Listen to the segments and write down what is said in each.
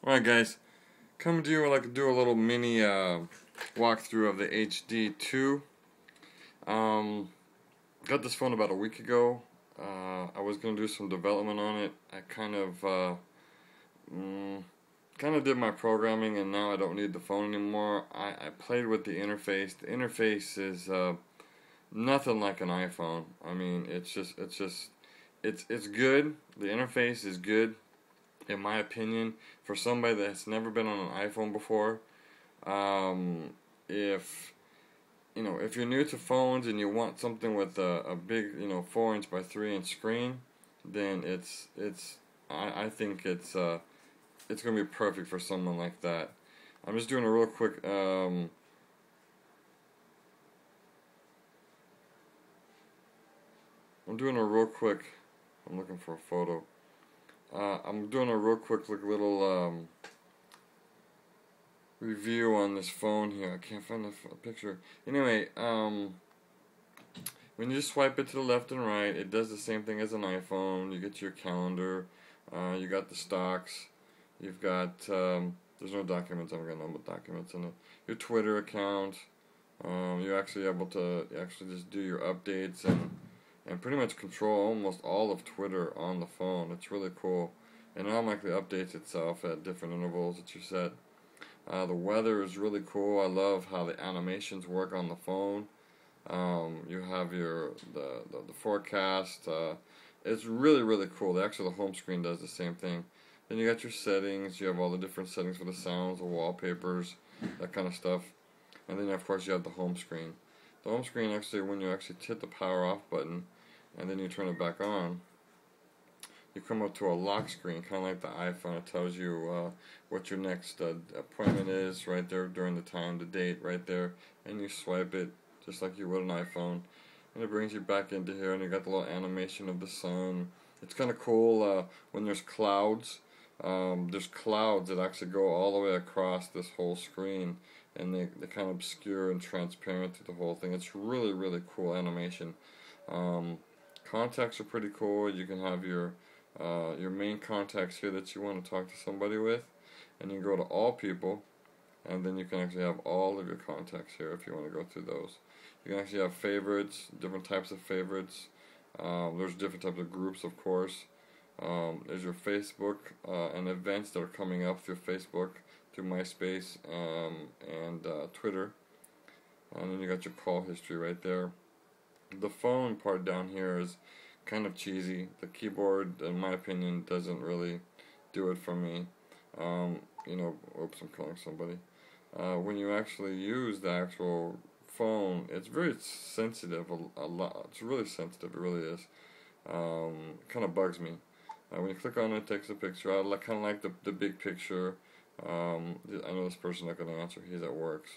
Alright guys, coming to you, I'd like to do a little mini walkthrough of the HD2. Got this phone about a week ago. I was going to do some development on it. I kind of did my programming, and now I don't need the phone anymore. I played with the interface. The interface is nothing like an iPhone. I mean, it's good. The interface is good, in my opinion, for somebody that's never been on an iPhone before. If you're new to phones and you want something with a big 4" by 3" screen, then I think it's gonna be perfect for someone like that. I'm just doing a real quick I'm looking for a photo. I'm doing a real quick little review on this phone here. I can't find the picture. Anyway, when you just swipe it to the left and right, it does the same thing as an iPhone. You get your calendar, you got the stocks, you've got, there's no documents, I haven't got no documents in it. Your Twitter account, you're actually able to just do your updates and pretty much control almost all of Twitter on the phone. It's really cool. And it automatically updates itself at different intervals that you set. The weather is really cool. I love how the animations work on the phone. You have the forecast. It's really cool. The home screen does the same thing. Then you got your settings. You have all the different settings for the sounds, the wallpapers, that kind of stuff. And then of course you have the home screen. The home screen, actually, when you actually hit the power off button and then you turn it back on, you come up to a lock screen, kind of like the iPhone. It tells you what your next appointment is right there during the time, the date right there, and you swipe it just like you would an iPhone, and it brings you back into here, and you got the little animation of the sun. It's kind of cool when there's clouds. There's clouds that actually go all the way across this whole screen, and they kind of obscure and transparent to the whole thing. It's really cool animation. Contacts are pretty cool. You can have your main contacts here that you want to talk to somebody with, and you go to all people, and then you can actually have all of your contacts here if you want to go through those. You can actually have favorites, different types of favorites. There's different types of groups, of course. There's your Facebook and events that are coming up through Facebook, through MySpace, and Twitter. And then you got your call history right there. The phone part down here is kind of cheesy. The keyboard, in my opinion, doesn't really do it for me. Oops, I'm calling somebody. When you actually use the actual phone, it's very sensitive. A lot. It's really sensitive. It really is. It kind of bugs me. When you click on it, it takes a picture. I kind of like the big picture. I know this person's not going to answer. He's at work.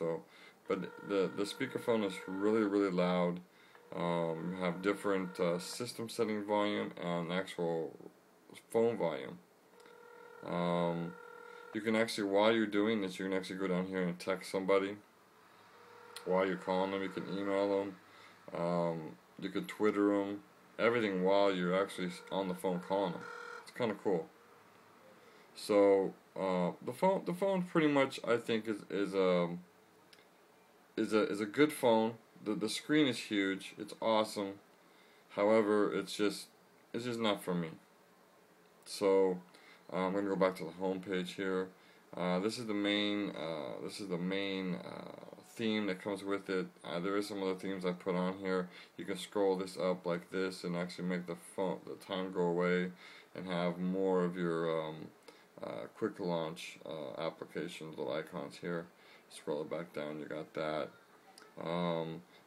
But the speakerphone is really loud. You have different system setting volume and actual phone volume. You can actually, while you're doing this, you can actually go down here and text somebody while you're calling them. You can email them. You can Twitter them. Everything while you're actually on the phone calling them. It's kind of cool. So the phone pretty much, I think, is a good phone. The screen is huge. It's awesome. However, it's just not for me. So I'm gonna go back to the home page here. This is the main theme that comes with it. There is some other themes I put on here. You can scroll this up like this and actually make the time go away, and have more of your quick launch applications, little icons here. Scroll it back down. You got that.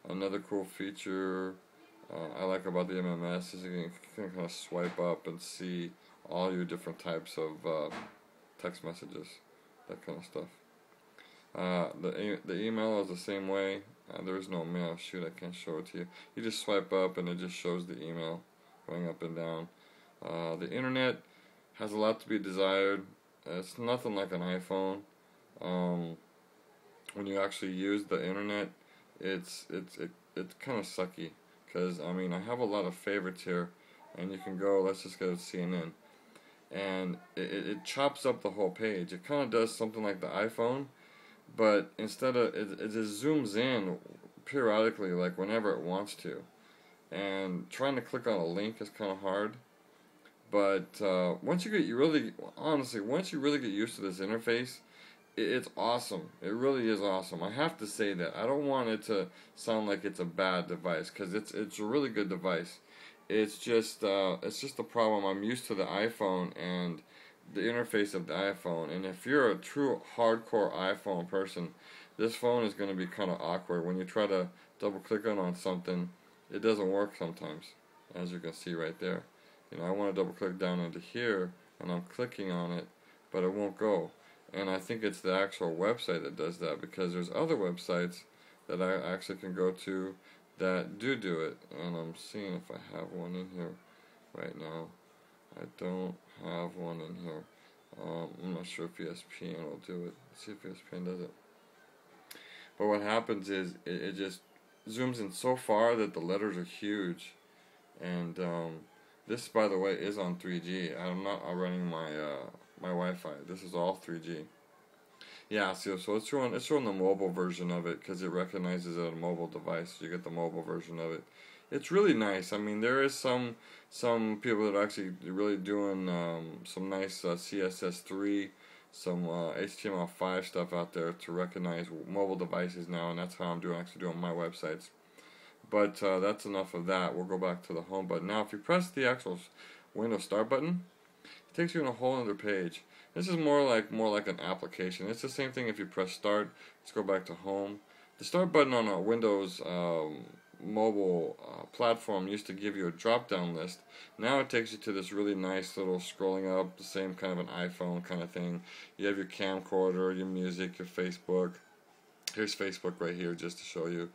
Another cool feature I like about the MMS is you can kind of swipe up and see all your different types of text messages, that kind of stuff. The email is the same way. There is no mail. Shoot, I can't show it to you. You just swipe up and it just shows the email going up and down. The internet has a lot to be desired. It's nothing like an iPhone. When you actually use the internet, it's kind of sucky, because I have a lot of favorites here, and you can go, let's just go to CNN, and it chops up the whole page. It kind of does something like the iPhone, but instead of it just zooms in periodically, like whenever it wants to. And trying to click on a link is kind of hard. But once you really get used to this interface, it's awesome. It really is awesome. I have to say that. I don't want it to sound like it's a bad device, because it's a really good device. It's just the problem. I'm used to the iPhone and the interface of the iPhone, and if you're a true hardcore iPhone person, this phone is going to be kind of awkward when you try to double click on something. It doesn't work sometimes, as you can see right there. You know, I want to double click down into here, and I'm clicking on it, but it won't go. And I think it's the actual website that does that, because there's other websites that I actually can go to that do it. And I'm seeing if I have one in here right now. I don't have one in here. I'm not sure if ESPN will do it. Let's see if ESPN does it. But what happens is it just zooms in so far that the letters are huge. And this, by the way, is on 3G. I'm not running my my Wi-Fi. This is all 3G. Yeah, so it's showing the mobile version of it, because it recognizes it a mobile device. So you get the mobile version of it. It's really nice. I mean, there is some people that are actually really doing some nice CSS3, some HTML5 stuff out there to recognize mobile devices now, and that's how I'm actually doing my websites. But that's enough of that. We'll go back to the home button. Now, if you press the actual Windows Start button, it takes you on a whole other page. This is more like an application. It's the same thing if you press Start. Let's go back to Home. The Start button on a Windows mobile platform used to give you a drop-down list. Now it takes you to this really nice little scrolling up, the same kind of an iPhone kind of thing. You have your camcorder, your music, your Facebook. Here's Facebook right here just to show you.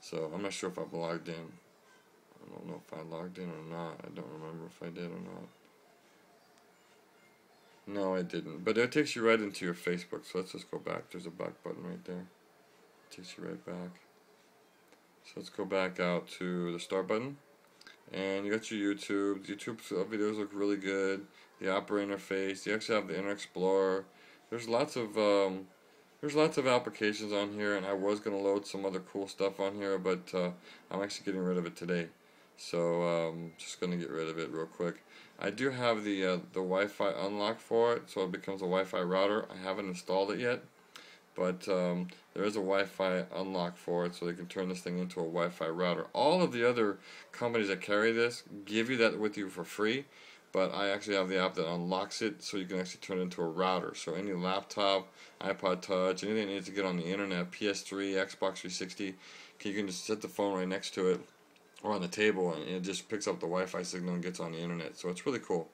So I'm not sure if I've logged in. I don't know if I logged in or not. I don't remember if I did or not. No, I didn't. But it takes you right into your Facebook. So let's just go back. There's a back button right there. It takes you right back. So let's go back out to the Start button. And you got your YouTube. YouTube videos look really good. The Opera interface. You actually have the Internet Explorer. There's lots of applications on here, and I was going to load some other cool stuff on here, but I'm actually getting rid of it today. So just going to get rid of it real quick. I do have the Wi-Fi unlock for it, so it becomes a Wi-Fi router. I haven't installed it yet, but there is a Wi-Fi unlock for it, so they can turn this thing into a Wi-Fi router. All of the other companies that carry this give you that with you for free, but I actually have the app that unlocks it, so you can actually turn it into a router. So any laptop, iPod Touch, anything that needs to get on the internet, PS3, Xbox 360, you can just set the phone right next to it or on the table, and it just picks up the Wi-Fi signal and gets on the internet. So it's really cool.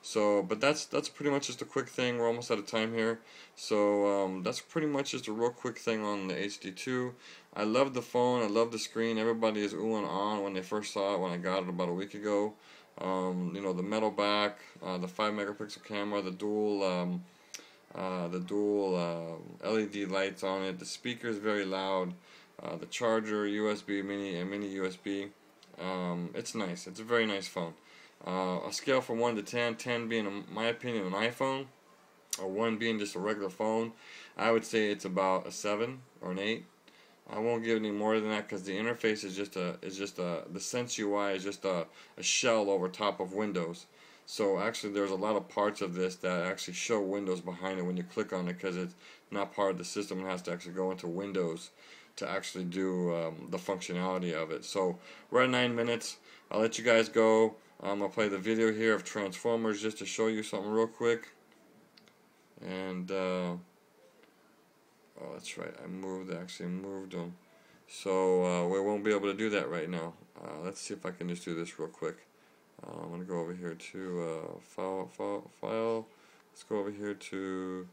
So, but that's pretty much just a quick thing. We're almost out of time here. So that's pretty much just a real quick thing on the HD2. I love the phone. I love the screen. Everybody is oohing on when they first saw it, when I got it about a week ago. You know, the metal back, the 5 megapixel camera, the dual LED lights on it. The speaker is very loud. The charger, USB mini, and mini USB. It's nice. It's a very nice phone. A scale from 1 to 10, 10 being, in my opinion, an iPhone, or 1 being just a regular phone, I would say it's about a 7 or an 8. I won't give any more than that, because the interface is the Sense UI is just a shell over top of Windows. So actually there's a lot of parts of this that actually show Windows behind it when you click on it, because it's not part of the system. It has to actually go into Windows to actually do the functionality of it. So we're at 9 minutes. I'll let you guys go. I'll play the video here of Transformers just to show you something real quick. And oh, that's right, I actually moved them. So we won't be able to do that right now. Let's see if I can just do this real quick. I'm going to go over here to file. Let's go over here to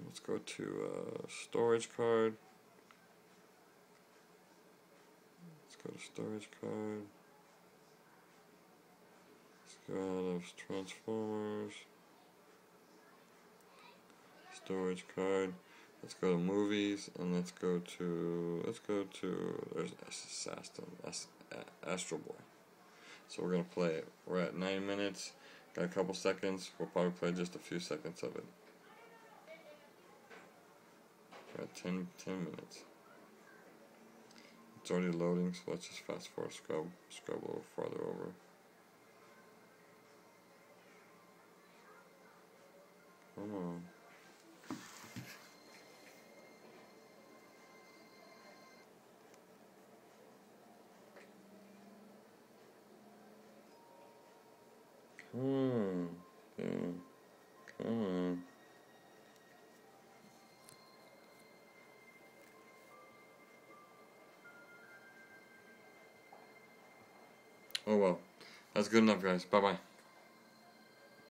let's go to storage card. Let's go to storage card. Let's go out of Transformers. Storage card. Let's go to movies, and let's go to there's Astro Boy. So we're gonna play it. We're at 9 minutes. Got a couple seconds. We'll probably play just a few seconds of it. Got 10 minutes. It's already loading, so let's just fast forward, scrub a little farther over. Come on. Come on. Yeah. Come on. Oh well. That's good enough, guys. Bye-bye.